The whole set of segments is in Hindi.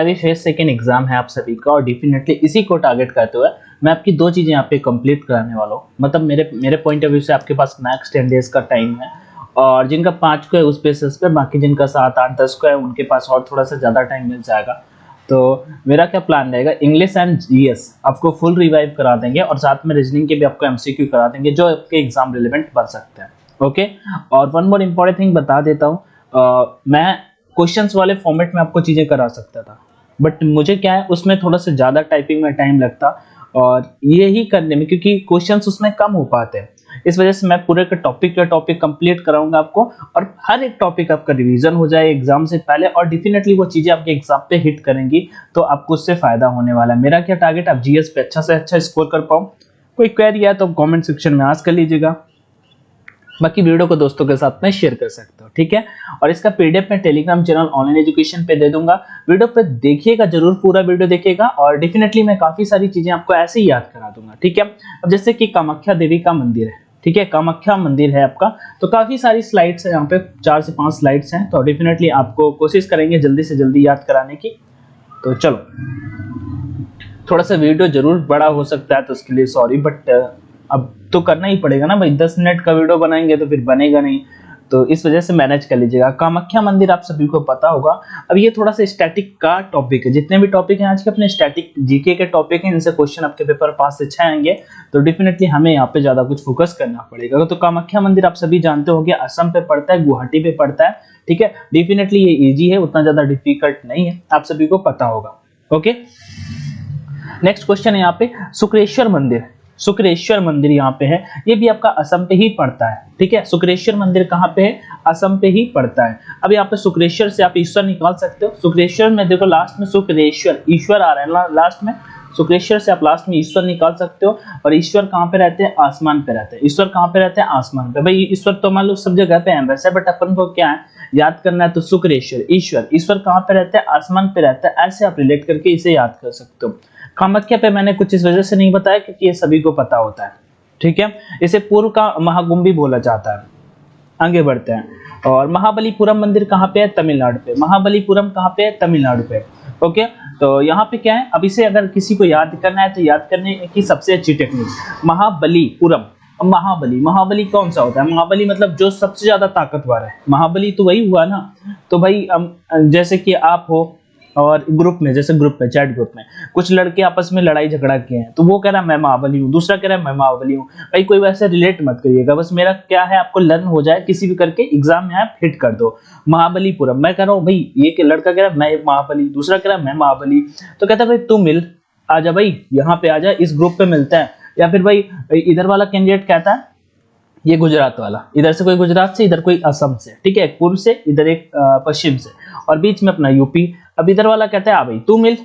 अभी फेज सेकंड एग्जाम है आप सभी का और डेफिनेटली इसी को टारगेट करते हुए मैं आपकी दो चीजें यहाँ पे कंप्लीट कराने वाला हूँ। मतलब मेरे पॉइंट ऑफ व्यू से आपके पास मैक्स 10 डेज का टाइम है और जिनका 5 को है उस बेसिस पे, बाकी जिनका 7, 8, 10 को है उनके पास और थोड़ा सा ज़्यादा टाइम मिल जाएगा। तो मेरा क्या प्लान रहेगा, इंग्लिश एंड जीएस आपको फुल रिवाइव करा देंगे और साथ में रीजनिंग के भी आपको एमसीक्यू करा देंगे जो आपके एग्जाम रिलेवेंट बन सकते हैं। ओके, और वन मोर इम्पॉर्टेंट थिंग बता देता हूँ, मैं क्वेश्चंस वाले फॉर्मेट में आपको चीज़ें करा सकता था, बट मुझे क्या है उसमें थोड़ा सा ज़्यादा टाइपिंग में टाइम लगता और यही करने में, क्योंकि क्वेश्चंस उसमें कम हो पाते हैं, इस वजह से मैं पूरे के टॉपिक कंप्लीट कराऊंगा आपको और हर एक टॉपिक आपका रिवीजन हो जाए एग्जाम से पहले और डेफिनेटली वो चीज़ें आपके एग्जाम पे हिट करेंगी तो आपको उससे फायदा होने वाला है। मेरा क्या टारगेट, आप जीएस पे अच्छा से अच्छा स्कोर कर पाओ। कोई क्वेरी है तो कॉमेंट सेक्शन में आस्क कर लीजिएगा, बाकी वीडियो को दोस्तों के साथ में शेयर कर सकते हो, ठीक है। और इसका पीडीएफ मैं टेलीग्राम चैनल ऑनलाइन एजुकेशन पे दे दूंगा, वीडियो पे देखिएगा जरूर, पूरा वीडियो देखिएगा और डेफिनेटली मैं काफी सारी चीजें आपको ऐसे ही याद करा दूंगा, ठीक है। अब जैसे कि कामाख्या देवी का मंदिर है, ठीक है, कामाख्या मंदिर है आपका, तो काफी सारी स्लाइड्स है यहाँ पे, 4 से 5 स्लाइड्स हैं, तो डेफिनेटली आपको कोशिश करेंगे जल्दी से जल्दी याद कराने की। तो चलो, थोड़ा सा वीडियो जरूर बड़ा हो सकता है तो उसके लिए सॉरी, बट अब तो करना ही पड़ेगा ना भाई, 10 मिनट का वीडियो बनाएंगे तो फिर बनेगा नहीं, तो इस वजह से मैनेज कर लीजिएगा। कामाख्या मंदिर आप सभी को पता होगा। अब ये थोड़ा सा स्टैटिक का टॉपिक है, जितने भी टॉपिक हैं आज के अपने स्टैटिक जीके के टॉपिक हैं, इनसे क्वेश्चन आपके पेपर 5 से 6 आएंगे, तो डेफिनेटली हमें यहाँ पे ज्यादा कुछ फोकस करना पड़ेगा। तो कामाख्या मंदिर आप सभी जानते होंगे असम पे पड़ता है, गुवाहाटी पे पड़ता है, ठीक है। डेफिनेटली ये इजी है, उतना ज्यादा डिफिकल्ट नहीं है, आप सभी को पता होगा। ओके, नेक्स्ट क्वेश्चन है यहाँ पे शुक्रेश्वर मंदिर। शुक्रेश्वर मंदिर यहाँ पे है, ये भी आपका असम पे ही पड़ता है, ठीक है। शुक्रेश्वर मंदिर कहाँ पे है, असम पे ही पड़ता है। अब यहाँ पे शुक्रेश्वर से आप ईश्वर निकाल सकते हो। शुक्रेश्वर में देखो लास्ट में शुक्रेश्वर, ईश्वर आ रहा है लास्ट में, शुक्रेश्वर से आप लास्ट में ईश्वर निकाल सकते हो। और ईश्वर कहाँ पे रहते हैं, आसमान पे रहते हैं। ईश्वर कहाँ पे रहते हैं, आसमान पे। भाई ईश्वर तो मान लो सब जगह पे है वैसे, बट अपन को क्या है याद करना है, तो शुक्रेश्वर ईश्वर, ईश्वर कहाँ पे रहते हैं, आसमान पे रहता है, ऐसे आप रिलेट करके इसे याद कर सकते हो। कामाख्या पे मैंने कुछ इस वजह से नहीं बताया क्योंकि ये सभी को पता होता है, ठीक है। इसे पूर्व का महाकुंभ भी बोला जाता है। आगे बढ़ते हैं, और महाबलीपुरम मंदिर कहाँ पे है, तमिलनाडु पे। महाबलीपुरम कहाँ पे है, तमिलनाडु पे। ओके, तो यहाँ पे क्या है, अब इसे अगर किसी को याद करना है तो याद करने की सबसे अच्छी टेक्निक महाबलीपुरम। महाबली कौन सा होता है, महाबली मतलब जो सबसे ज्यादा ताकतवर है, महाबली तो वही हुआ ना। तो भाई जैसे कि आप हो और ग्रुप में, जैसे ग्रुप में, चैट ग्रुप में कुछ लड़के आपस में लड़ाई झगड़ा किए हैं, तो वो कह रहा है मैं महाबली हूँ, दूसरा कह रहा है मैं महाबली हूँ। भाई कोई वैसे रिलेट मत करिएगा, बस मेरा क्या है आपको लर्न हो जाए, किसी भी करके एग्जाम में आप हिट कर दो। महाबलीपुरम, मैं कह रहा हूँ भाई, ये लड़का कह रहा है मैं महाबली, दूसरा कह रहा है मैं महाबली, तो कहता है भाई तू मिल, आजा भाई यहाँ पे आजा, इस ग्रुप पे मिलते हैं। या फिर भाई इधर वाला कैंडिडेट कहता है, ये गुजरात वाला, इधर से कोई गुजरात से, इधर कोई असम से, ठीक है, एक पूर्व से, इधर एक पश्चिम से, और बीच में अपना यूपी। अब इधर वाला कहता है आ भाई तू मिल,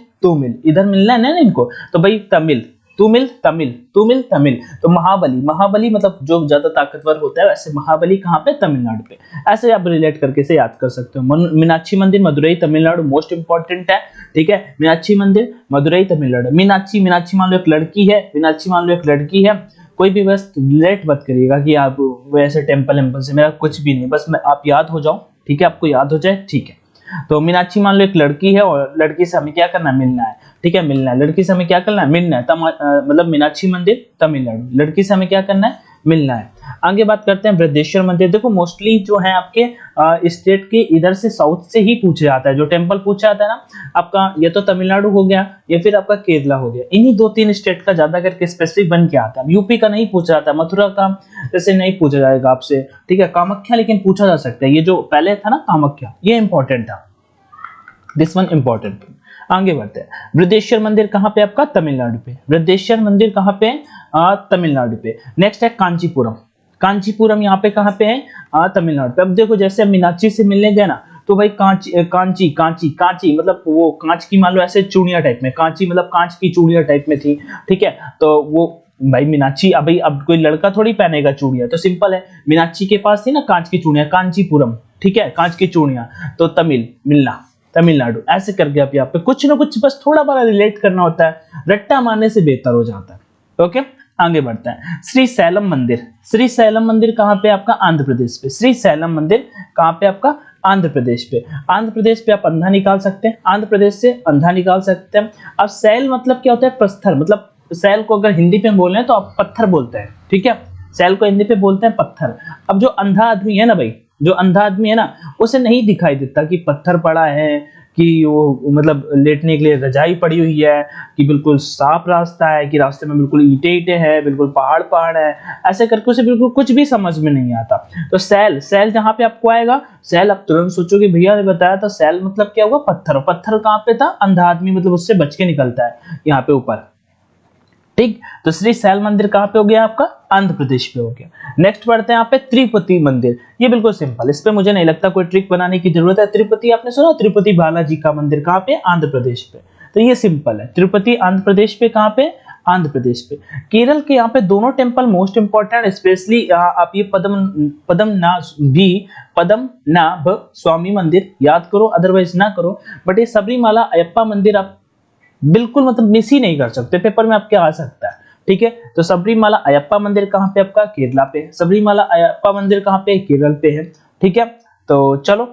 इधर मिलना है ना इनको, तो भाई तमिल, तू मिल तमिल। तो महाबली मतलब जो ज्यादा ताकतवर होता है, वैसे महाबली कहाँ पे, तमिलनाडु पे। ऐसे आप रिलेट करके से याद कर सकते हो। मीनाक्षी मंदिर मदुरई तमिलनाडु मोस्ट इंपॉर्टेंट है, ठीक है। मीनाक्षी मंदिर मदुरई तमिलनाडु। मीनाक्षी मान लो एक लड़की है, मीनाक्षी मान लो एक लड़की है, कोई भी बस रिलेट मत करिएगा कि आप वैसे टेम्पल से, मेरा कुछ भी नहीं, बस आप याद हो जाओ, ठीक है, आपको याद हो जाए, ठीक है। तो मीनाक्षी मान लो एक लड़की है और लड़की से हमें क्या करना है, मिलना है, ठीक है, मिलना है। लड़की से हमें क्या करना है, मिलना है, मतलब मीनाक्षी मंदिर तमिलनाडु, लड़की से हमें क्या करना है, मिलना है। आगे बात करते हैं बृहदेश्वर मंदिर। देखो मोस्टली जो है आपके स्टेट के इधर से साउथ से ही पूछा जाता है, जो टेम्पल पूछा जाता है ना आपका, ये तो तमिलनाडु हो गया या फिर आपका केरला हो गया, इन्हीं 2-3 स्टेट का ज्यादा करके स्पेसिफिक बन के आता है। यूपी का नहीं पूछा जाता, मथुरा का जैसे नहीं पूछा जाएगा आपसे, ठीक है। कामाख्या लेकिन पूछा जा सकता है, ये जो पहले था ना कामाख्या, ये इंपॉर्टेंट था, दिस वन इंपॉर्टेंट। आगे बढ़ते हैं, बृहदेश्वर मंदिर कहाँ पे आपका, तमिलनाडु पे। बृहदेश्वर मंदिर कहाँ पे, तमिलनाडु पे। नेक्स्ट है कांचीपुरम। कांचीपुरम यहाँ पे कहाँ पे है, तमिलनाडु पे। अब देखो जैसे मीनाक्षी से मिलने गए ना, तो भाई कांची मतलब वो कांच की मान लो ऐसे चूड़ियां टाइप में, कांची मतलब कांच की चूड़ियां टाइप में थी, ठीक है। तो वो भाई मीनाक्षी, अब कोई लड़का थोड़ी पहनेगा चूड़ियां, तो सिंपल है, मीनाक्षी के पास थी ना कांच की चूड़ियां, कांचीपुरम, ठीक है, कांच की चूड़ियां, तो मिलना तमिलनाडु। ऐसे करके आप यहाँ पे कुछ ना कुछ बस थोड़ा बड़ा रिलेट करना होता है, रट्टा मारने से बेहतर हो जाता है। ओके, आगे बढ़ते हैं। श्री सैलम मंदिर। श्री सैलम मंदिर कहाँ पे आपका, आंध्र प्रदेश पे। श्री सैलम मंदिर कहाँ पे आपका, आंध्र प्रदेश पे। आंध्र प्रदेश पे आप अंधा निकाल सकते हैं, आंध्र प्रदेश से अंधा निकाल सकते हैं। अब सैल मतलब क्या होता है, प्रस्तर, मतलब सैल को अगर हिंदी पे बोल रहे हैं तो आप पत्थर बोलते हैं, ठीक है, सैल को हिंदी पे बोलते हैं पत्थर। अब जो अंधा आदमी है ना भाई, जो अंधा आदमी है ना, उसे नहीं दिखाई देता कि पत्थर पड़ा है, कि वो मतलब लेटने के लिए रजाई पड़ी हुई है, कि बिल्कुल साफ रास्ता है, कि रास्ते में बिल्कुल ईंटे ईंटे है, बिल्कुल पहाड़ पहाड़ है, ऐसे करके उसे बिल्कुल कुछ भी समझ में नहीं आता। तो सैल, सैल जहां पे आपको आएगा, सैल आप तुरंत सोचोगे भैया ने बताया था सैल मतलब क्या हुआ, पत्थर। पत्थर कहाँ पे था, अंधा आदमी मतलब उससे बच के निकलता है यहाँ पे ऊपर, ठीक। तो श्री सैल मंदिर कहाँ पे हो गया आपका, आंध्र प्रदेश पे हो गया। नेक्स्ट बढ़ते हैं यहाँ पे तिरुपति मंदिर। ये बिल्कुल सिंपल, इस पे मुझे नहीं लगता कोई ट्रिक बनाने की जरूरत है। तिरुपति आपने सुना, तिरुपति बालाजी का मंदिर कहाँ पे, आंध्र प्रदेश पे। तो ये सिंपल है, तिरुपति आंध्र प्रदेश पे, कहाँ पे, आंध्र प्रदेश पे। केरल के यहाँ पे दोनों टेम्पल मोस्ट इंपॉर्टेंट, स्पेशली आप ये पद्मनाभ स्वामी मंदिर याद करो, अदरवाइज ना करो। बट ये सबरीमाला अयप्पा मंदिर आप बिल्कुल मतलब मिस ही नहीं कर सकते, पेपर में आपके आ सकता है, ठीक है। तो सबरीमाला अयप्पा मंदिर कहाँ पे आपका, केरला पे। सबरीमाला अयप्पा मंदिर कहाँ पे, केरल पे है, ठीक है। तो चलो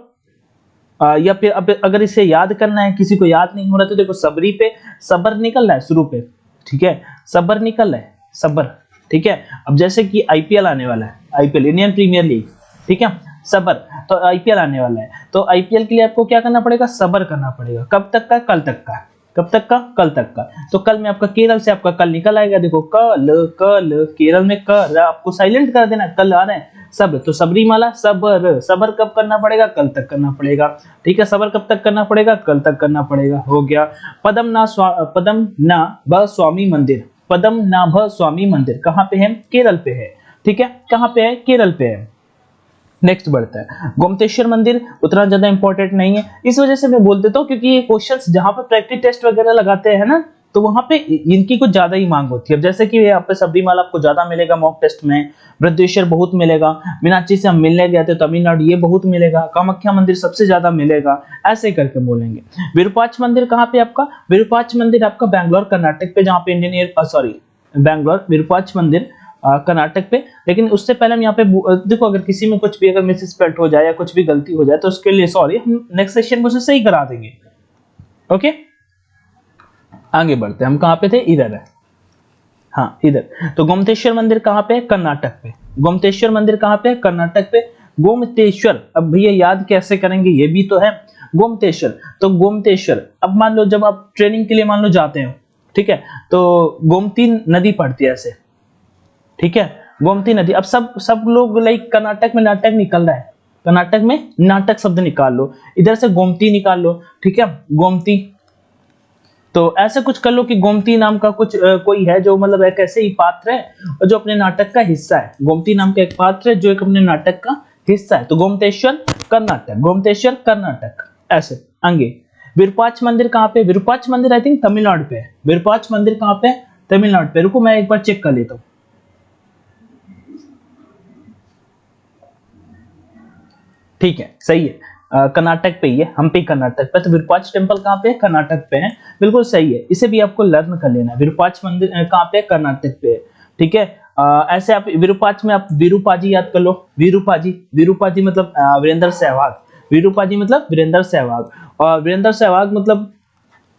या फिर अब अगर इसे याद करना है, किसी को याद नहीं हो रहा तो देखो, सबरी पे सबर निकल रहा है शुरू पे, ठीक है, सबर निकल रहा है, सबर, ठीक है। अब जैसे कि आईपीएल आने वाला है, आईपीएल इंडियन प्रीमियर लीग, ठीक है, सबर, तो आईपीएल आने वाला है, तो आईपीएल के लिए आपको क्या करना पड़ेगा, सबर करना पड़ेगा। कब तक का, कल तक का। कब तक का, कल तक का। तो कल में आपका केरल से आपका कल निकल आएगा, देखो कल, कल केरल में कर आपको साइलेंट कर देना, कल आ रहे हैं सब्र, तो सबरीमाला सबर, सबर कब करना पड़ेगा, कल तक करना पड़ेगा, ठीक है। सबर कब तक करना पड़ेगा, कल तक करना पड़ेगा, हो गया। पद्मनाभ स्वामी मंदिर, पद्मनाभ स्वामी मंदिर कहाँ पे है, केरल पे है, ठीक है, कहाँ पे है, केरल पे है। नेक्स्ट बढ़ता है गोमतेश्वर मंदिर, उतना ज्यादा इंपॉर्टेंट नहीं है, इस वजह से मैं बोल देता हूँ क्योंकि ये क्वेश्चंस जहां पर प्रैक्टिस टेस्ट वगैरह लगाते हैं ना, तो वहां पे इनकी कुछ ज्यादा ही मांग होती है। अब जैसे कि यहाँ पे सबरीमाला आपको ज्यादा मिलेगा मॉक टेस्ट में, बृहदेश्वर बहुत मिलेगा, मीनाक्षी से हम मिलने गए थे तमिलनाडु, ये बहुत मिलेगा, कामाख्या मंदिर सबसे ज्यादा मिलेगा, ऐसे करके बोलेंगे। विरूपाक्ष मंदिर कहाँ पे आपका, विरूपाक्ष मंदिर आपका बैंगलोर कर्नाटक पे, जहाँ पे Indian air sorry Bangalore Virupaksha मंदिर कर्नाटक पे। लेकिन उससे पहले हम यहाँ पे देखो, अगर किसी में कुछ भी अगर मिसस्पेल्ट हो जाए या कुछ भी गलती हो जाए तो उसके लिए सॉरी, हम नेक्स्ट सेशन में उसे सही करा देंगे, ओके। आगे बढ़ते हैं, हम कहाँ पे थे, इधर है, हाँ इधर। तो गोमतेश्वर मंदिर कहाँ पे है, कर्नाटक पे। गोमतेश्वर मंदिर कहाँ पे है, कर्नाटक पे। गोमतेश्वर, अब भैया याद कैसे करेंगे, ये भी तो है। गोमतेश्वर, तो गोमतेश्वर, अब मान लो जब आप ट्रेनिंग के लिए मान लो जाते हो, ठीक है, तो गोमती नदी पड़ती है ऐसे, ठीक है, गोमती नदी। अब सब लोग लाइक कर्नाटक में नाटक निकल रहा है, कर्नाटक में नाटक शब्द निकाल लो, इधर से गोमती निकाल लो, ठीक है, गोमती। तो ऐसे कुछ कर लो कि गोमती नाम का कुछ कोई है जो मतलब एक ऐसे ही पात्र है जो अपने नाटक का हिस्सा है। गोमती नाम का एक पात्र है जो एक अपने नाटक का हिस्सा है। तो गोमतेश्वर कर्नाटक, गोमतेश्वर कर्नाटक, ऐसे। आगे विरूपाक्ष मंदिर कहाँ पे, विरूपाक्ष मंदिर आई थिंक तमिलनाडु पे है। विरूपाक्ष मंदिर कहाँ पे, तमिलनाडु पे। रुको मैं एक बार चेक कर लेता हूँ, ठीक है, सही है, कर्नाटक पे ही है, हम्पी कर्नाटक पे। तो विरूपाक्ष टेम्पल कहाँ पे है, कर्नाटक पे है, बिल्कुल सही है, इसे भी आपको लर्न कर लेना है। विरूपाक्ष मंदिर कहाँ पे है, कर्नाटक पे है, ठीक है। ऐसे आप विरूपाक्ष में आप विरूपाजी याद कर लो, विरूपाजी, विरूपाजी मतलब वीरेंद्र सहवाग, विरूपाजी मतलब वीरेंद्र सहवाग, और वीरेंद्र सहवाग मतलब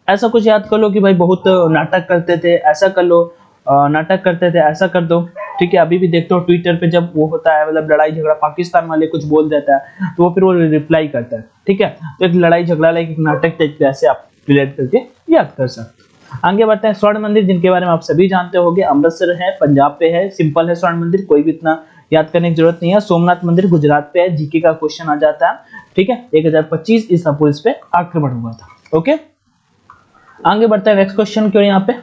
ऐसा कुछ याद कर लो कि भाई बहुत नाटक करते थे, ऐसा कर लो, नाटक करते थे, ऐसा कर दो, ठीक है। अभी भी देखते हो ट्विटर पे जब वो होता है मतलब लड़ाई झगड़ा, पाकिस्तान वाले कुछ बोल देता है तो वो फिर वो रिप्लाई करता है, ठीक है। तो एक लड़ाई झगड़ा लाइक एक नाटक टाइप पे ऐसे आप रिलेट करके याद कर सकते हो। आगे बढ़ते हैं, स्वर्ण मंदिर जिनके बारे में आप सभी जानते होंगे, अमृतसर है, पंजाब पे है, सिंपल है स्वर्ण मंदिर, कोई भी इतना याद करने की जरूरत नहीं है। सोमनाथ मंदिर गुजरात पे है, जीके का क्वेश्चन आ जाता है, ठीक है। 1025 ईसा पूर्व इस पे आक्रमण हुआ था, ओके। आगे बढ़ते हैं नेक्स्ट क्वेश्चन की ओर। यहाँ पे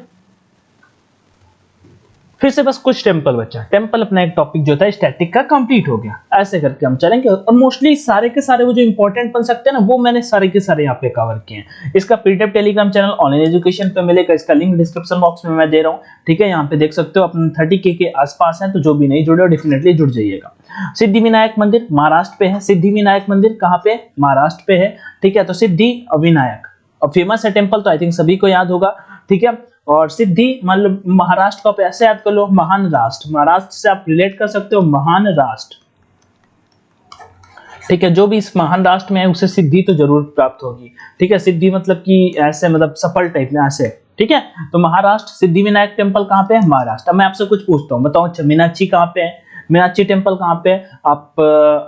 फिर से बस कुछ टेम्पल बचा, टेम्पल अपना एक टॉपिक जो था स्टैटिक का कंप्लीट हो गया। ऐसे करके हम चलेंगे और मोस्टली सारे के सारे वो जो इंपॉर्टेंट बन सकते हैं ना, वो मैंने सारे के सारे यहाँ पे कवर किए हैं। इसका PDF Telegram channel online education पे मिलेगा, इसका लिंक डिस्क्रिप्शन बॉक्स में मैं दे रहा हूँ, ठीक है। यहाँ पे देख सकते हो अपने 30K के आसपास है, तो जो भी नहीं जुड़े हो डेफिनेटली जुड़ जाइएगा। सिद्धिविनायक मंदिर महाराष्ट्र पे है, सिद्धिविनायक मंदिर कहाँ पे, महाराष्ट्र पे है, ठीक है। तो सिद्धि विनायक और फेमस है टेम्पल, तो आई थिंक सभी को याद होगा, ठीक है। और सिद्धि मतलब महाराष्ट्र को आप ऐसे याद कर लो, महान राष्ट्र, महाराष्ट्र से आप रिलेट कर सकते हो महान राष्ट्र, ठीक है, जो भी इस महान राष्ट्र में है उसे सिद्धि तो जरूर प्राप्त होगी। ठीक है, सिद्धि मतलब कि ऐसे मतलब सफल टाइप में ऐसे। ठीक है, तो महाराष्ट्र सिद्धि विनायक टेम्पल कहाँ पे है? महाराष्ट्र। अब मैं आपसे कुछ पूछता हूँ, बताओ अच्छा मीनाक्षी कहाँ पे है? मीनाक्षी टेम्पल कहाँ पे है? आप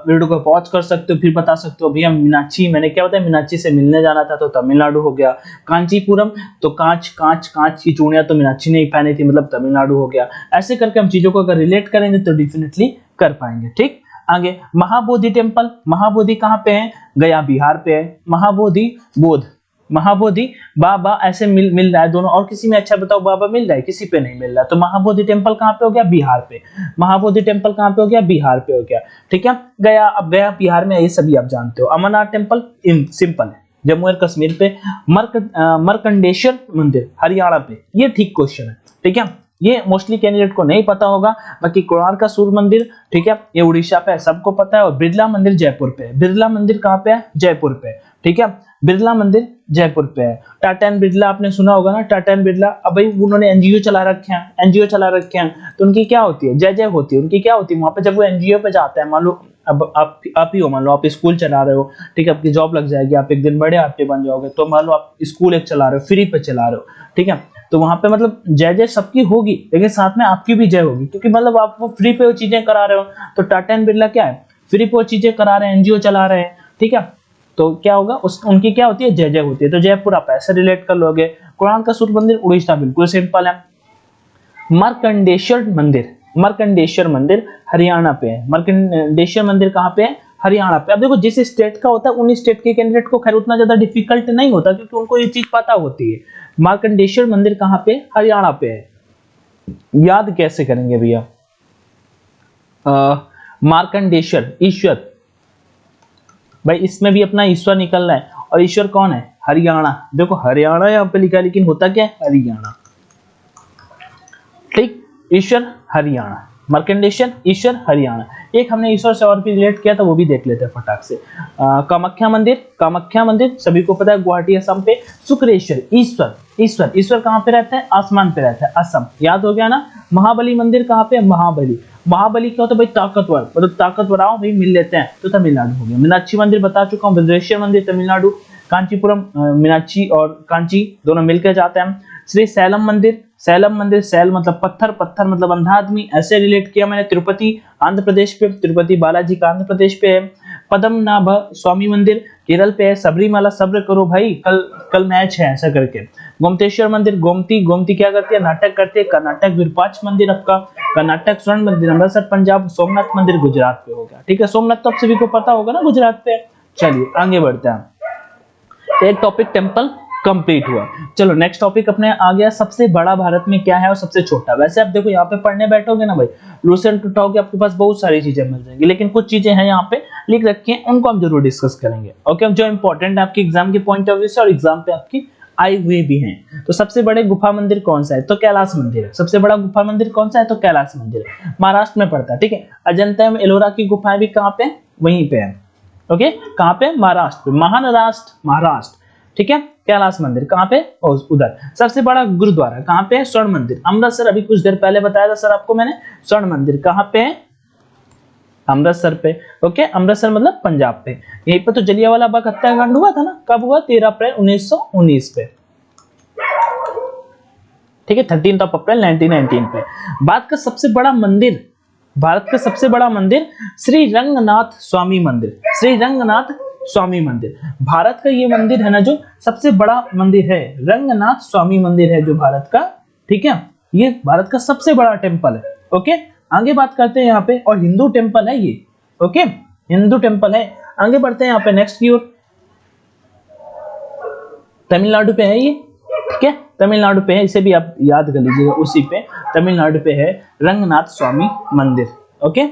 वीडियो को पॉज कर सकते हो, फिर बता सकते हो भैया मीनाक्षी, मैंने क्या बताया, मीनाक्षी से मिलने जाना था तो तमिलनाडु हो गया। कांचीपुरम, तो कांच की चूड़ियां तो मीनाक्षी ने ही पहनी थी, मतलब तमिलनाडु हो गया। ऐसे करके हम चीजों को अगर रिलेट करेंगे तो डेफिनेटली कर पाएंगे। ठीक, आगे महाबोधि टेम्पल, महाबोधि कहाँ पे है? गया बिहार पे है। महाबोधि बोध, महाबोधि बाबा ऐसे मिल रहा है दोनों, और किसी में अच्छा बताओ बाबा मिल रहा है? किसी पे नहीं मिल रहा। तो महाबोधि टेम्पल कहाँ पे हो गया? बिहार पे। महाबोधि टेम्पल कहाँ पे हो गया? बिहार पे हो गया। ठीक है, गया, अब गया बिहार में, ये सभी आप जानते हो। अमरनाथ टेम्पल सिंपल है, जम्मू एंड कश्मीर पे। मरकंडेश्वर मंदिर हरियाणा पे, ये ठीक क्वेश्चन है। ठीक है, ये मोस्टली कैंडिडेट को नहीं पता होगा। बाकी कोणार्क का सूर्य मंदिर, ठीक है, ये उड़ीसा पे है, सबको पता है। और बिरला मंदिर जयपुर पे है। बिरला मंदिर कहाँ पे है? जयपुर पे। ठीक है, बिरला मंदिर जयपुर पे है। टाटा एंड बिरला आपने सुना होगा ना, टाटा एंड बिरला। अब भाई उन्होंने एनजीओ चला रखे हैं, एनजीओ चला रखे हैं, तो उनकी क्या होती है? जय जय होती है। उनकी क्या होती है वहां पे? जब वो एनजीओ पे जाते हैं, मान लो अब आप ही हो, मान लो आप स्कूल चला रहे हो, ठीक है, आपकी जॉब लग जाएगी, आप एक दिन बड़े आदमी बन जाओगे, तो मान लो आप स्कूल एक चला रहे हो, फ्री पे चला रहे हो, ठीक है, तो वहां पे मतलब जय जय सबकी होगी, लेकिन साथ में आपकी भी जय होगी, क्योंकि मतलब आप वो फ्री पे वो चीजें करा रहे हो। तो टाटा एंड बिरला क्या है? फ्री पे वो चीजें करा रहे हैं, एनजीओ चला रहे हैं। ठीक है, तो क्या होगा, उनकी क्या होती है? जय जय होती है। तो जयपुर आप ऐसे रिलेट कर लोगे। कोणार्क का सूर्य मंदिर उड़ीसा, बिल्कुल सिंपल है। मार्कंडेश्वर मंदिर, मार्कंडेश्वर मंदिर हरियाणा पे है। मार्कंडेश्वर मंदिर कहाँ पे है? हरियाणा पे। अब देखो जिस स्टेट का होता है उन स्टेट के कैंडिडेट को खैर उतना ज्यादा डिफिकल्ट नहीं होता, क्योंकि उनको ये चीज पता होती है। मार्कंडेश्वर मंदिर कहाँ पे? हरियाणा पे है। याद कैसे करेंगे भैया? मार्कंडेश्वर ईश्वर, भाई इसमें भी अपना ईश्वर निकल रहा है, और ईश्वर कौन है? हरियाणा। देखो हरियाणा यहाँ पे लिखा है, लेकिन होता क्या है? हरियाणा। ठीक, ईश्वर हरियाणा, मार्कंडेश्वर ईश्वर हरियाणा। एक हमने ईश्वर से और भी रिलेट किया था, वो भी देख लेते हैं फटाक से। कामाख्या मंदिर, कामाख्या मंदिर सभी को पता है, गुवाहाटी असम पे। शुक्रेश्वर, ईश्वर, ईश्वर, ईश्वर कहाँ पे रहता है? आसमान पे रहता है, असम। याद हो गया ना। महाबली मंदिर कहाँ पे? महाबली। महाबली क्या होता है भाई? ताकतवर, मतलब ताकतवर आओ भाई मिल लेते हैं, तो तमिलनाडु हो गया। मीनाक्षी मंदिर बता चुका हूँ, बृहदेश्वर मंदिर तमिलनाडु। कांचीपुरम, मीनाक्षी और कांची दोनों मिलकर जाते हैं। श्री सैलम मंदिर, सैलम मंदिर, सैल मतलब पत्थर, पत्थर मतलब अंधा आदमी, ऐसे रिलेट किया मैंने। तिरुपति आंध्र प्रदेश पे, तिरुपति बालाजी का आंध्र प्रदेश पे है। पद्मनाभ स्वामी मंदिर केरल पे है। सबरीमाला, सब्र करो भाई, कल मैच है, ऐसा करके। गोमतेश्वर मंदिर, गोमती, गोमती क्या करती है? नाटक करती है। कर्नाटक विरूपाक्ष मंदिर आपका, कर्नाटक स्वर्ण मंदिर अमृतसर पंजाब। सोमनाथ मंदिर गुजरात पे होगा। ठीक है, सोमनाथ तो आप सभी को पता होगा ना, गुजरात पे। चलिए आगे बढ़ते हैं, एक टॉपिक टेम्पल कंप्लीट हुआ। चलो नेक्स्ट टॉपिक अपने आ गया, सबसे बड़ा भारत में क्या है और सबसे छोटा। वैसे आप देखो यहाँ पे पढ़ने बैठोगे ना भाई, लूसेंट उठाओगे, आपके पास बहुत सारी चीजें मिल जाएंगी, लेकिन कुछ चीजें हैं यहाँ पे लिख रखी हैं, उनको हम जरूर डिस्कस करेंगे। ओके, जो इंपॉर्टेंट है आपके एग्जाम के पॉइंट ऑफ व्यू से, और एग्जाम पे आपकी आए हुए भी हैं। तो सबसे बड़े गुफा मंदिर कौन सा है? तो कैलाश मंदिर है। सबसे बड़ा गुफा मंदिर कौन सा है? तो कैलाश मंदिर है, महाराष्ट्र में पड़ता है। ठीक है, अजंता में एलोरा की गुफाएं भी कहाँ पे? वहीं पे है। ओके, कहाँ पे? महाराष्ट्र, महान राष्ट्र महाराष्ट्र। ठीक है, कैलाश मंदिर कहाँ पे? उधर। सबसे बड़ा गुरुद्वारा कहाँ पे है? स्वर्ण मंदिर अमृतसर। अभी कुछ देर पहले बताया था सर आपको मैंने, स्वर्ण मंदिर कहाँ पे है? अमृतसर पे। ओके, अमृतसर मतलब पंजाब पे। यहीं पे तो जलियांवाला बाग हत्याकांड हुआ था ना, कब हुआ? 13 अप्रैल 1919 पे। ठीक है, 13 अप्रैल 1919 पे। भारत का सबसे बड़ा मंदिर, भारत का सबसे बड़ा मंदिर श्री रंगनाथ स्वामी मंदिर, श्री रंगनाथ स्वामी मंदिर। भारत का ये मंदिर है ना जो सबसे बड़ा मंदिर है, रंगनाथ स्वामी मंदिर है जो भारत का। ठीक है, ये भारत का सबसे बड़ा टेम्पल है। ओके, आगे बात करते हैं यहाँ पे, और हिंदू टेम्पल है ये। ओके, हिंदू टेम्पल है। आगे बढ़ते हैं यहाँ पे नेक्स्ट की ओर। तमिलनाडु पे है ये। ठीक है, तमिलनाडु पे है, इसे भी आप याद कर लीजिएगा, उसी पे तमिलनाडु पे है रंगनाथ स्वामी मंदिर। ओके,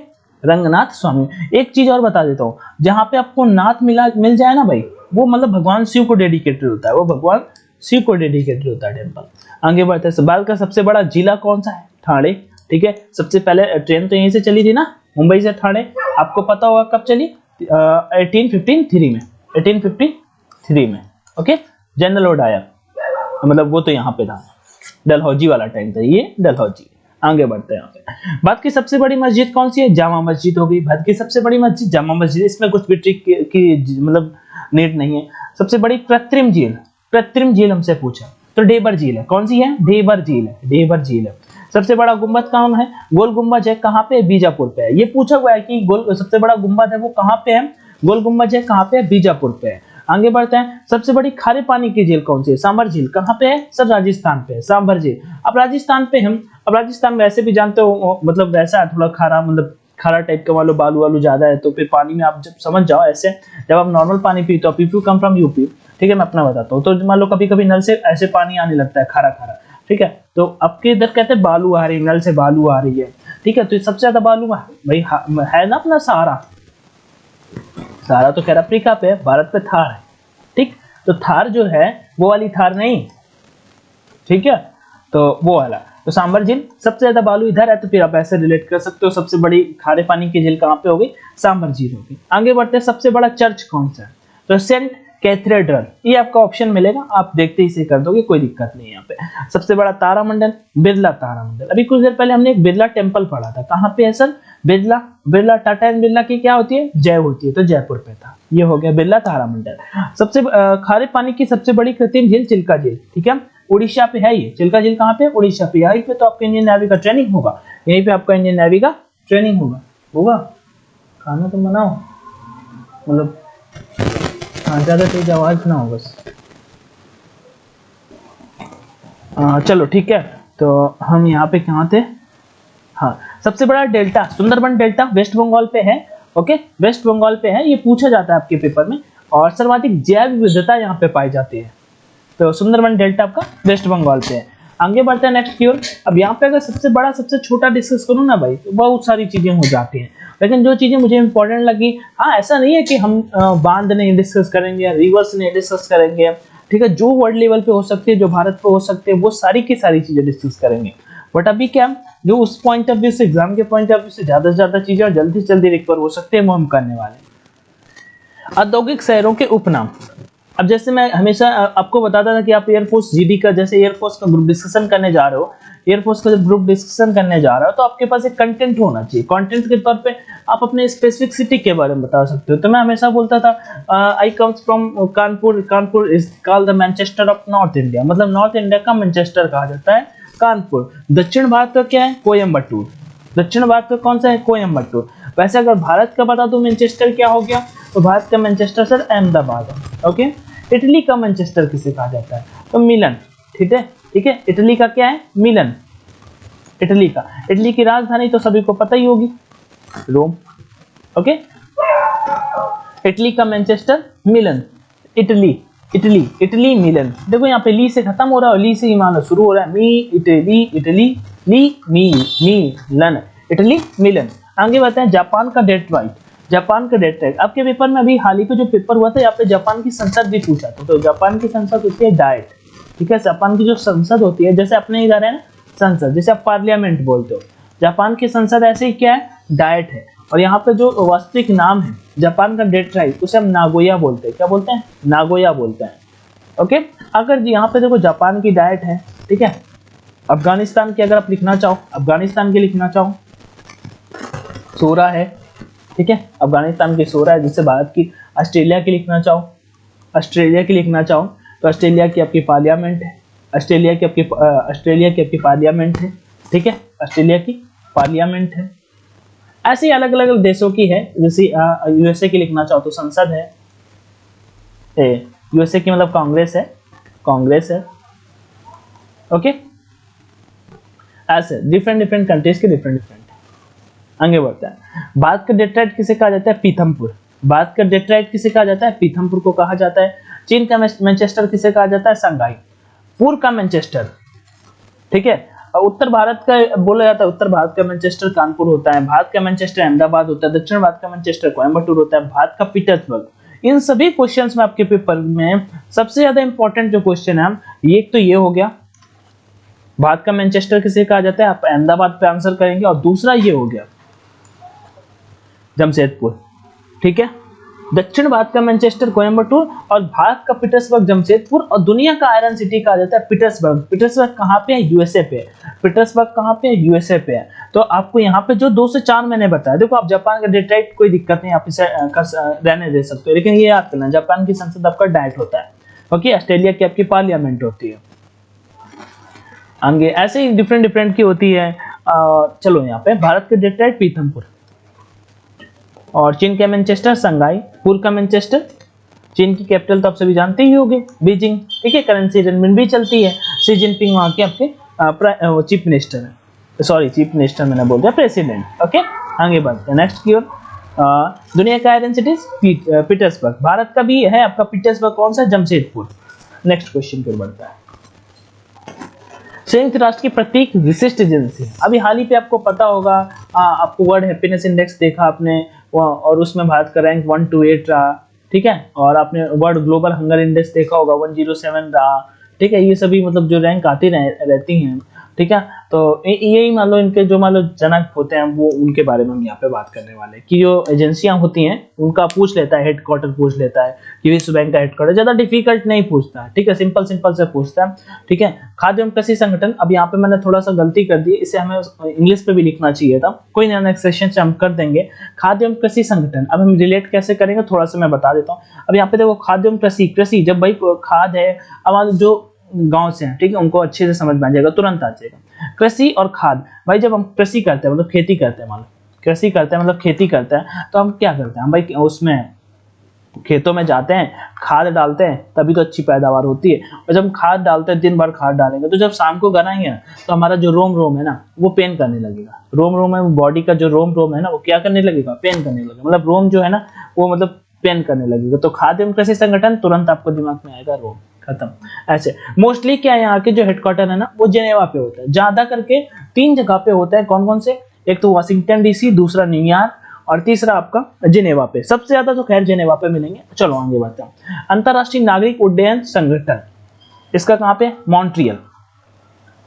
रंगनाथ स्वामी। एक चीज और बता देता हूँ, जहां पे आपको नाथ मिल जाए ना भाई, वो मतलब भगवान शिव को डेडिकेटेड होता है, वो भगवान शिव को डेडिकेटेड होता है टेम्पल। आगे बढ़ते हैं, भारत का सबसे बड़ा जिला कौन सा है? ठाणे। ठीक है, सबसे पहले ट्रेन तो यहीं से चली थी ना, मुंबई से ठाणे। आपको पता होगा कब चली? 1853 में, 1853 में। ओके, जनरल डायर, मतलब वो तो यहाँ पे था, डलहौजी वाला टाइम था ये, डलहौजी। आगे बढ़ते हैं यहाँ पे। भारत की सबसे बड़ी मस्जिद कौन सी है? जामा मस्जिद हो गई। भारत की सबसे बड़ी मस्जिद जामा मस्जिद, इसमें कुछ भी ट्रिक की मतलब नीड नहीं है। सबसे बड़ी कृत्रिम झील, कृत्रिम झील हमसे पूछा तो ढेबर झील है। कौन सी है? ढेबर झील है, ढेबर झील है। सबसे बड़ा गुंबद कौन है? गोल गुंबद है। कहाँ पे? बीजापुर पे है। ये पूछा हुआ है कि गोल सबसे बड़ा गुंबद है वो कहाँ पे है? गोल गुंबद है कहाँ पे है? बीजापुर पे है। आगे बढ़ते हैं। सबसे बड़ी खारे पानी की झील कौन सी है? सांभर झील। कहाँ पे है सर? राजस्थान पे है, सांभर झील। अब राजस्थान पे हम, अब राजस्थान वैसे भी जानते हो मतलब वैसा है थोड़ा खारा, मतलब खारा टाइप का, मान लो बालू वालू ज्यादा है तो फिर पानी में आप जब समझ जाओ ऐसे, जब आप नॉर्मल पानी पीते हो, पीपू कम फ्रॉम यूपी, ठीक है, मैं अपना बताता हूँ। तो मान लो कभी कभी नल से ऐसे पानी आने लगता है खारा खारा, ठीक है, तो आपके इधर कहते हैं बालू आ रही है, नल से बालू आ रही है, ठीक है, तो सबसे ज्यादा बालू भाई है ना अपना सहारा। सहारा तो खैर अफ्रीका पे है, भारत पे थार है, ठीक। तो थार जो है वो वाली थार नहीं, ठीक है, तो वो वाला। तो सांभर झील, सबसे ज्यादा बालू इधर है तो फिर आप ऐसे रिलेट कर सकते हो, सबसे बड़ी खारे पानी की झील कहाँ पे होगी? सांभर झील होगी। आगे बढ़ते हैं। सबसे बड़ा चर्च कौन सा है? तो सेंट कैथेड्रल, ये आपका ऑप्शन मिलेगा, आप देखते ही से कर दोगे, कोई दिक्कत नहीं है यहाँ पे। सबसे बड़ा तारामंडल, बिरला तारामंडल। अभी कुछ देर पहले हमने एक बिरला टेम्पल पढ़ा था, कहाँ पे है सर? बिरला, बिरला टाटा एंड बिरला की क्या होती है? जय होती है, तो जयपुर पे था। ये हो गया बिरला तारामंडल। सबसे खारे पानी की सबसे बड़ी कृत्रिम झील चिल्का झील, ठीक है, उड़ीसा पे है ये। चिल्का झील कहाँ पे? उड़ीसा पे। यहीं पे तो आपका इंडियन नेवी का ट्रेनिंग होगा, यहीं पे आपका इंडियन नेवी का ट्रेनिंग होगा। खाना तो बनाओ, मतलब ज्यादा तेज आवाज ना हो बस। चलो ठीक है, तो हम यहाँ पे कहाँ थे? हाँ, सबसे बड़ा delta Sundarban delta west Bengal पे है। ओके, वेस्ट बंगाल पे है, ये पूछा जाता है आपके पेपर में। और सर्वाधिक जैव विविधता यहाँ पे पाई जाती है, तो सुंदरबन डेल्टा आपका वेस्ट बंगाल पे है। आगे बढ़ते हैं नेक्स्ट की ओर। अब यहाँ पे अगर सबसे बड़ा सबसे छोटा डिस्कस करूँ ना भाई, तो बहुत सारी चीजें हो जाती हैं, लेकिन जो चीजें मुझे इंपॉर्टेंट लगी, हाँ ऐसा नहीं है कि हम बांध नहीं डिस्कस करेंगे या रिवर्स नहीं डिस्कस करेंगे, ठीक है, जो वर्ल्ड लेवल पे हो सकती है, जो भारत पे हो सकती है, वो सारी की सारी चीजें डिस्कस करेंगे। बट अभी क्या, जो उस पॉइंट ऑफ व्यू से, एग्जाम के पॉइंट ऑफ व्यू से ज्यादा चीजें और जल्दी से जल्दी रिकवर हो सकते हैं, वो हम करने वाले हैं। औद्योगिक शहरों के उपनाम। अब जैसे मैं हमेशा आपको बताता था कि आप एयरफोर्स जीडी का, जैसे एयरफोर्स का ग्रुप डिस्कशन करने जा रहे हो, एयरफोर्स का जब ग्रुप डिस्कशन करने जा रहे हो तो आपके पास एक कंटेंट होना चाहिए। कंटेंट के तौर पे आप अपने स्पेसिफिक सिटी के बारे में बता सकते हो। तो मैं हमेशा बोलता था I comes from Kanpur, Kanpur is called the Manchester of North India, मतलब नॉर्थ इंडिया का मैनचेस्टर कहा जाता है कानपुर। दक्षिण भारत का क्या है? कोयम्बटूर। दक्षिण भारत का कौन सा है? कोयम्बटूर। वैसे अगर भारत का बता दूं मैनचेस्टर क्या हो गया, तो भारत का मैनचेस्टर सर अहमदाबाद है। ओके, इटली का मैनचेस्टर किसे कहा जाता है? तो मिलन, ठीक है, ठीक है, इटली का क्या है? मिलन। इटली का, इटली की राजधानी तो सभी को पता ही होगी, रोम। ओके, इटली का मैनचेस्टर मिलन, इटली, इटली, इटली मिलन। देखो यहाँ पे ली से खत्म हो रहा है और ली से ही मानो शुरू हो रहा है, मी इटली, इटली ली मी लन, इटली मिलन। आगे बढ़ते हैं। जापान का डेट्रॉइट, जापान का डेट्रॉइट आपके पेपर में अभी हाल ही पे जो पेपर हुआ था, यहाँ पे जापान की संसद भी पूछा था। तो जापान की संसद होती है डाइट, ठीक है, जापान की जो संसद होती है, जैसे अपने इधर है ना संसद, जैसे आप पार्लियामेंट बोलते हो, जापान की संसद ऐसे ही क्या है? डाइट है। और यहाँ पे जो वास्तविक नाम है जापान का डेट्रॉइट, उसे हम नागोया बोलते हैं। क्या बोलते हैं? नागोया बोलते हैं। ओके, अगर यहाँ पे देखो जापान की डाइट है, ठीक है, अफगानिस्तान की अगर आप लिखना चाहो, अफगानिस्तान की लिखना चाहो, सोरा है, ठीक है, अफगानिस्तान की सोरा है। जिससे भारत की, ऑस्ट्रेलिया की लिखना चाहो, ऑस्ट्रेलिया की लिखना चाहो तो ऑस्ट्रेलिया की आपकी पार्लियामेंट है, ऑस्ट्रेलिया की आपकी पार्लियामेंट है, ठीक है, ऑस्ट्रेलिया की पार्लियामेंट है। ऐसे ही अलग अलग देशों की है। जैसे यूएसए की लिखना चाहो तो संसद है, यूएसए की मतलब कांग्रेस है, कांग्रेस है। ओके, ऐसे डिफरेंट कंट्रीज के डिफरेंट। आगे बढ़ता है। भारत का डेट्राइट किसे कहा जाता है? पीथमपुर। भारत का डेट्राइट किसे कहा जाता है? पीथमपुर को कहा जाता है। चीन का मैनचेस्टर किसे कहा जाता है? शंघाई। पूर्व का मैनचेस्टर, ठीक है, उत्तर भारत का बोला जाता है, उत्तर भारत का मैनचेस्टर कानपुर होता है, भारत का मैनचेस्टर अहमदाबाद होता है, दक्षिण भारत का मैनचेस्टर कोयम्बटूर होता है, भारत का पीटर्सबर्ग। इन सभी क्वेश्चंस में आपके पेपर में सबसे ज्यादा इंपॉर्टेंट जो क्वेश्चन है, ये तो ये हो गया, भारत का मैनचेस्टर किसे कहा जाता है, आप अहमदाबाद पे आंसर करेंगे, और दूसरा ये हो गया जमशेदपुर, ठीक है, दक्षिण भारत का मैनचेस्टर कोयम्बटूर, और भारत का पीटर्सबर्ग जमशेदपुर, और दुनिया का आयरन सिटी कहा जाता है पीटर्सबर्ग। पीटर्सबर्ग कहाँ पे है? यूएसए पे। पीटर्सबर्ग कहाँ पे है? यूएसए पे है। तो आपको यहाँ पे जो 2 से 4 मैंने बताया, देखो आप जापान का डेट्राइट कोई दिक्कत नहीं, आप इसे रहने दे सकते हो, लेकिन ये याद करना जापान की संसद आपका डाइट होता है, ओके। ऑस्ट्रेलिया की आपकी पार्लियामेंट होती है, आगे ऐसे ही डिफरेंट डिफरेंट की होती है। चलो यहाँ पे भारत के डेट्राइट पीथमपुर, और चीन का मैनचेस्टर संघाई, पूर्व का मैनचेस्टर। चीन की कैपिटल तो आप सभी जानते ही होंगे, बीजिंग, ठीक है। करेंसी रेनमिनबी चलती है। शी जिनपिंग वहाँ के आपके चीफ मिनिस्टर है, सॉरी चीफ मिनिस्टर मैंने बोल दिया, प्रेसिडेंट, ओके। आगे बढ़ते हैं नेक्स्ट की ओर। दुनिया का आयरन सिटीज पीटर्सबर्ग, भारत का भी है आपका पीटर्सबर्ग, कौन सा? जमशेदपुर। नेक्स्ट क्वेश्चन की ओर बढ़ता है। संयुक्त राष्ट्र की प्रतीक विशिष्ट एजेंसी, अभी हाल ही पे आपको पता होगा, आपको वर्ल्ड हैप्पीनेस इंडेक्स देखा आपने, और उसमें भारत का रैंक 128 रहा, ठीक है। और आपने वर्ल्ड ग्लोबल हंगर इंडेक्स देखा होगा, 107 रहा, ठीक है। ये सभी मतलब जो रैंक आती रहती हैं, ठीक है। तो यही मान लो इनके जो मान लो जनक होते हैं, वो उनके बारे में हम यहाँ पे बात करने वाले हैं, कि जो एजेंसियां होती हैं उनका पूछ लेता है, हेडक्वार्टर पूछ लेता है कि विश्व बैंक का हेडक्वार्टर, ज्यादा डिफिकल्ट नहीं पूछता है, ठीक है, सिंपल सिंपल से पूछता है, ठीक है। खाद्य एवं कृषि संगठन, अब यहाँ पे मैंने थोड़ा सा गलती कर दी, इसे हमें इंग्लिश पे भी लिखना चाहिए था, कोई नया नेक्स्ट सेशन से हम कर देंगे। खाद्य एवं कृषि संगठन, अब हम रिलेट कैसे करेंगे थोड़ा सा मैं बता देता हूँ। अब यहाँ पे देखो खाद्य एवं कृषि, कृषि जब भाई खाद है, अब जो गांव से हैं, ठीक है, उनको अच्छे से समझ में आ जाएगा, तुरंत आ जाएगा। कृषि और खाद, भाई जब हम कृषि करते हैं मतलब खेती करते हैं, मान लो कृषि करते हैं मतलब खेती करते हैं, तो हम क्या करते हैं, हम भाई उसमें खेतों में जाते हैं, खाद डालते हैं, तभी तो अच्छी पैदावार होती है। और जब हम खाद डालते हैं, दिन भर खाद डालेंगे, तो जब शाम को गनाएंगे ना, तो हमारा जो रोम है ना, वो पेन करने लगेगा। रोम है, बॉडी का जो रोम है ना, वो क्या करने लगेगा? पेन करने लगेगा, मतलब रोम जो है ना, वो मतलब पेन करने लगेगा। तो खाद्य एवं कृषि संगठन, तुरंत आपको दिमाग में आएगा रोम, खत्म। ऐसे मोस्टली क्या है, यहाँ के जो हेडक्वार्टर है ना, वो जेनेवा पे होता है, ज्यादा करके 3 जगह पे होता है। कौन कौन से? एक तो वाशिंगटन डीसी, दूसरा न्यूयॉर्क, और तीसरा आपका जेनेवा पे। सबसे ज्यादा तो खैर जेनेवा पे मिलेंगे। चलो आगे बढ़ते हैं। अंतरराष्ट्रीय नागरिक उड्डयन संगठन, इसका कहाँ पे? Montreal,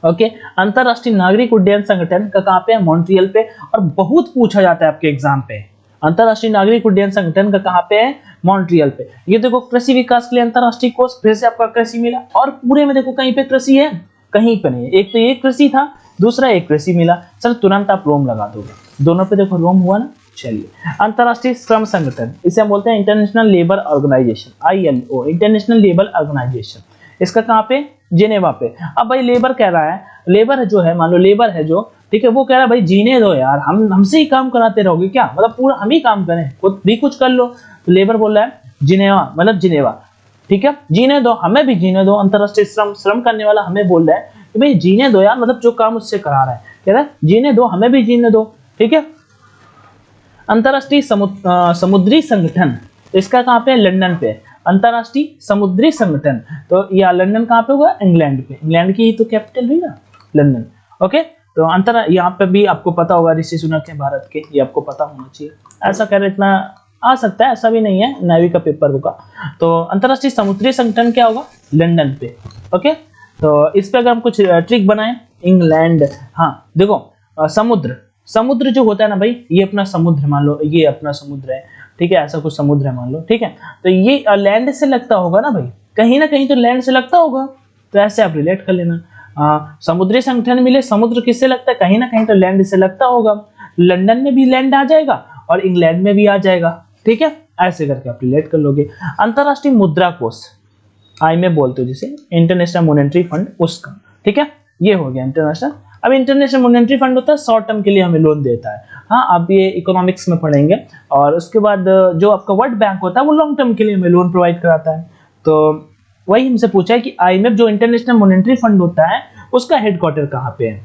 okay. अंतरराष्ट्रीय नागरिक उड्डयन संगठन का कहाँ पे है? मॉन्ट्रियल पे। और बहुत पूछा जाता है आपके एग्जाम पे, अंतरराष्ट्रीय नागरिक उड्डयन संगठन का कहाँ पे है? मॉन्ट्रियल पे। ये देखो कृषि विकास के लिए अंतरराष्ट्रीय कोष, फिर से आपका कृषि मिला, और पूरे में देखो कहीं पे कृषि है? कहीं पे नहीं। एक तो ये कृषि था, दूसरा एक कृषि मिला, सर तुरंत आप रोम लगा दोगे, दोनों पे देखो रोम हुआ ना। चलिए, अंतरराष्ट्रीय श्रम संगठन, इसे हम बोलते हैं international labour organisation, ILO, international labour organisation. इसका कहाँ पे? जेनेवा पे। अब भाई लेबर कह रहा है, लेबर जो है, मान लो लेबर है जो, ठीक है, वो कह रहा है भाई जीने दो यार, हमसे ही काम कराते रहोगे क्या? मतलब पूरा हम ही काम करें, खुद भी कुछ कर लो। तो लेबर बोल रहा है जिनेवा, मतलब जिनेवा, ठीक है, जीने दो, हमें भी जीने दो। अंतरराष्ट्रीय श्रम करने वाला हमें बोल रहा है कि भाई जीने दो यार, मतलब जो काम उससे करा रहा है, कह रहा है जीने दो, हमें भी जीने दो, ठीक है। अंतरराष्ट्रीय समुद्री संगठन, इसका कहाँ पे? लंदन पे। अंतरराष्ट्रीय समुद्री संगठन, तो यह लंदन कहाँ पे होगा? इंग्लैंड पे। इंग्लैंड की ही तो कैपिटल हुई ना, लंदन, ओके। तो अंतर यहाँ पे भी आपको पता होगा, ऋषि सुनक है भारत के, ये आपको पता होना चाहिए। ऐसा कह रहे इतना आ सकता है, ऐसा भी नहीं है, नेवी का पेपर होगा। तो अंतरराष्ट्रीय समुद्री संगठन क्या होगा? लंदन पे, ओके। तो इस पे अगर हम कुछ ट्रिक बनाएं, इंग्लैंड, हाँ देखो समुद्र जो होता है ना भाई, ये अपना समुद्र मान लो, ये अपना समुद्र है, ठीक है, ऐसा कुछ समुद्र है मान लो, ठीक है। तो ये लैंड से लगता होगा ना भाई, कहीं ना कहीं तो लैंड से लगता होगा, तो ऐसे आप रिलेट कर लेना। समुद्री संगठन मिले, समुद्र किससे लगता है? कहीं ना कहीं तो लैंड से लगता होगा। लंदन में भी लैंड आ जाएगा और इंग्लैंड में भी आ जाएगा, ठीक है, ऐसे करके आप रिलेट कर लोगे। अंतरराष्ट्रीय मुद्रा कोष, IMF बोलते हो जिसे, इंटरनेशनल मॉनेटरी फंड, उसका, ठीक है, ये हो गया इंटरनेशनल। अब इंटरनेशनल मॉनेटरी फंड होता है शॉर्ट टर्म के लिए हमें लोन देता है, हाँ आप ये इकोनॉमिक्स में पढ़ेंगे। और उसके बाद जो आपका वर्ल्ड बैंक होता है वो लॉन्ग टर्म के लिए हमें लोन प्रोवाइड कराता है। तो वही हमसे पूछा है कि IMF जो इंटरनेशनल मॉनेटरी फंड होता है उसका हेडक्वार्टर कहाँ पे है?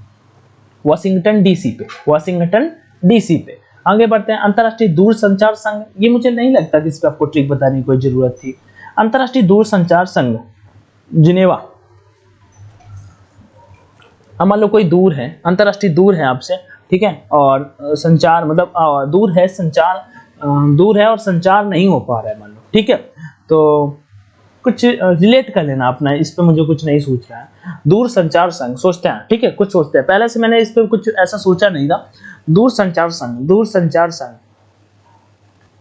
वाशिंगटन डीसी पे, वाशिंगटन डीसी पे। आगे बढ़ते हैं। अंतरराष्ट्रीय दूरसंचार संघ, ये मुझे नहीं लगता कि इस पे आपको ट्रिक बताने की कोई जरूरत थी। अंतरराष्ट्रीय दूरसंचार संघ जिनेवा, मान लो कोई दूर है, अंतरराष्ट्रीय दूर है आपसे, ठीक है, और संचार मतलब दूर है, संचार दूर है और संचार नहीं हो पा रहा है मान लो, ठीक है। तो कुछ रिलेट कर लेना अपना, इस पे मुझे कुछ नहीं सोच रहा है। दूर संचार संघ सोचते हैं, ठीक है, कुछ सोचते हैं, पहले से मैंने इस पे कुछ ऐसा सोचा नहीं था। दूर संचार संघ, दूर संचार संघ,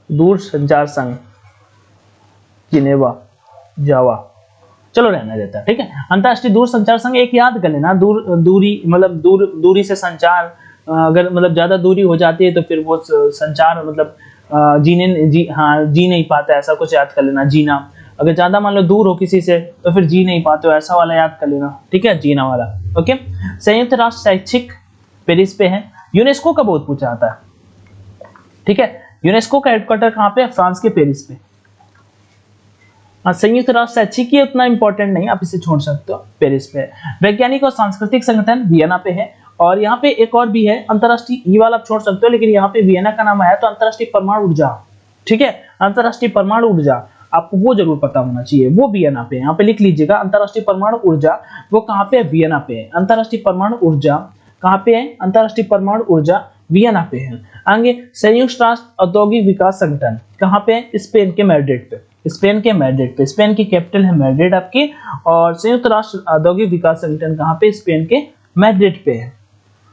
दूर संचार संघ, जिनेवा, जावा, चलो रहने देता है, ठीक है। अंतर्राष्ट्रीय दूर संचार संघ एक याद कर लेना, दूरी मतलब दूरी से संचार, अगर मतलब ज्यादा दूरी हो जाती है तो फिर वो संचार मतलब जी नहीं पाता, ऐसा कुछ याद कर लेना, जीना। अगर ज्यादा मान लो दूर हो किसी से तो फिर जी नहीं पाते हो, ऐसा वाला याद कर लेना, ठीक है, जीना वाला। ओके, संयुक्त राष्ट्र शैक्षिक पेरिस पे है। यूनेस्को का बहुत पूछा जाता है, ठीक है। यूनेस्को का हेडक्वार्टर कहाँ पे है? फ्रांस के पेरिस पे। संयुक्त राष्ट्र शैक्षिक ये उतना इंपॉर्टेंट नहीं, आप इसे छोड़ सकते हो, पेरिस पे है। वैज्ञानिक और सांस्कृतिक संगठन वियना पे है। और यहाँ पे एक और भी है अंतरराष्ट्रीय, ये वाला आप छोड़ सकते हो, लेकिन यहाँ पे वियना का नाम आया तो अंतरराष्ट्रीय परमाणु ऊर्जा, ठीक है, अंतरराष्ट्रीय परमाणु ऊर्जा, आपको वो जरूर पता होना चाहिए, वो वियना पे है। यहाँ पे लिख लीजिएगा, अंतरराष्ट्रीय परमाणु ऊर्जा वो कहाँ पे है? वियना पे है। अंतरराष्ट्रीय परमाणु ऊर्जा कहाँ पे है? अंतरराष्ट्रीय परमाणु ऊर्जा वियना पे है। आगे संयुक्त राष्ट्र औद्योगिक विकास संगठन कहाँ पे है? स्पेन के मैड्रिड पे, स्पेन के मैड्रिड पे, स्पेन की कैपिटल है मैड्रिड आपकी। और संयुक्त राष्ट्र औद्योगिक विकास संगठन कहाँ पे? स्पेन के मैड्रिड पे है।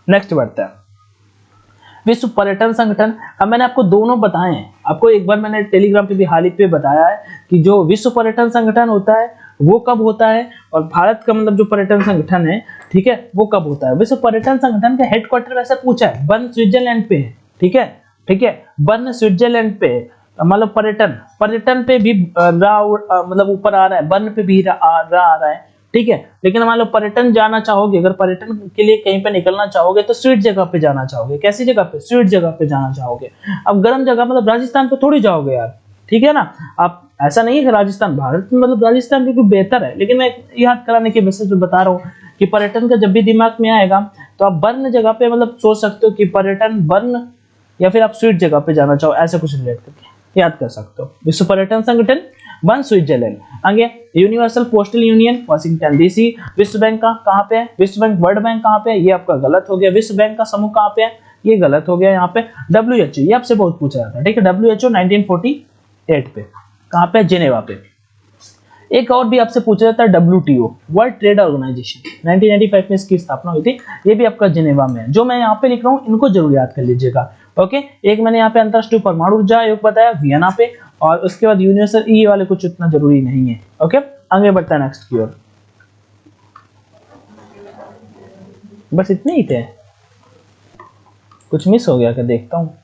नेक्स्ट बढ़ता है विश्व पर्यटन संगठन। अब मैंने आपको दोनों बताए हैं, आपको एक बार मैंने टेलीग्राम पे भी हाल ही पे बताया है कि जो विश्व पर्यटन संगठन होता है वो कब होता है, और भारत का मतलब जो पर्यटन संगठन है, ठीक है, वो कब होता है। विश्व पर्यटन संगठन का हेडक्वार्टर वैसे पूछा है, बर्न स्विट्जरलैंड पे है, ठीक है, ठीक है, बर्न स्विट्जरलैंड पे। मतलब पर्यटन पे भी मतलब ऊपर आ रहा है, बर्न पे भी आ रहा है, ठीक है। लेकिन मान लो पर्यटन जाना चाहोगे, अगर पर्यटन के लिए कहीं पे निकलना चाहोगे तो स्वीट जगह पे जाना चाहोगे। कैसी जगह पे? स्वीट जगह पे जाना चाहोगे। अब गर्म जगह मतलब राजस्थान पे थोड़ी जाओगे यार, ठीक है ना। आप ऐसा नहीं है कि राजस्थान, भारत में मतलब राजस्थान बिल्कुल बेहतर है, लेकिन मैं याद कराने के बेसिस पे बता रहा हूँ कि पर्यटन का जब भी दिमाग में आएगा तो आप बर्न जगह पे मतलब सोच सकते हो कि पर्यटन बर्न, या फिर आप स्वीट जगह पे जाना चाहो, ऐसा कुछ रिलेट करके याद कर सकते हो। विश्व पर्यटन संगठन बर्न स्विट्जरलैंड। आगे universal postal union Washington DC. विश्व बैंक का कहाँ पे है? विश्व बैंक वर्ल्ड बैंक कहाँ पे है? ये आपका गलत हो गया। विश्व बैंक का समूह कहाँ पे है? ये गलत हो गया। यहाँ पे WHO, ये आपसे बहुत पूछा जाता है, ठीक है। WHO 1948 पे कहाँ पे? जिनेवा पे। एक और भी आपसे पूछा जाता है WTO, वर्ल्ड ट्रेड ऑर्गेनाइजेशन, 1995 में इसकी स्थापना हुई थी, ये भी आपका जिनेवा में है। जो मैं यहाँ पे लिख रहा हूँ इनको जरूर याद कर लीजिएगा। ओके, एक मैंने यहाँ पे अंतरराष्ट्रीय परमाणु ऊर्जा आयोग बताया वियना पे, और उसके बाद यूनिवर्सल ये वाले कुछ उतना जरूरी नहीं है। ओके, आगे बढ़ता है नेक्स्ट की ओर। बस इतने ही थे, कुछ मिस हो गया क्या? देखता हूँ।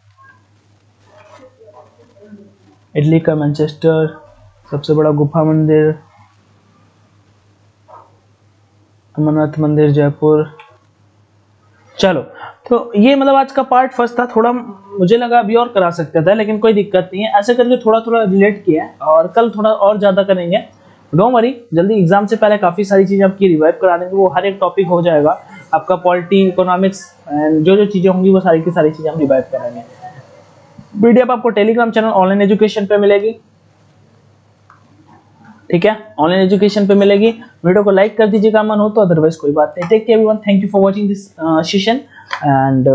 इटली का मैनचेस्टर, सबसे बड़ा गुफा मंदिर, अमरनाथ मंदिर जयपुर। चलो, तो ये मतलब आज का पार्ट फर्स्ट था, थोड़ा मुझे लगा अभी और करा सकता था, लेकिन कोई दिक्कत नहीं है, ऐसे करके थोड़ा थोड़ा रिलेट किया है, और कल थोड़ा और ज्यादा करेंगे। डोंट वरी, जल्दी एग्जाम से पहले काफी सारी चीजें आपकी रिवाइव करा देंगे, वो हर एक टॉपिक हो जाएगा आपका, पॉलिटी, इकोनॉमिक्स एंड जो जो चीजें होंगी वो सारी की सारी चीजें हम रिवाइव कराएंगे। वीडियो आपको टेलीग्राम चैनल ऑनलाइन एजुकेशन पे मिलेगी, ठीक है, ऑनलाइन एजुकेशन पे मिलेगी। वीडियो को लाइक कर दीजिएगा मन हो तो, अदरवाइज कोई बात नहीं। Take care everyone, thank you for watching this session and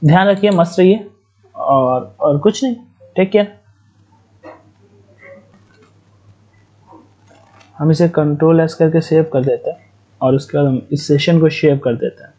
ध्यान रखिए, मस्त रहिए, और कुछ नहीं, टेक केयर। हम इसे Ctrl+S करके सेव कर देते हैं, और उसके बाद हम इस सेशन को शेयर कर देते हैं।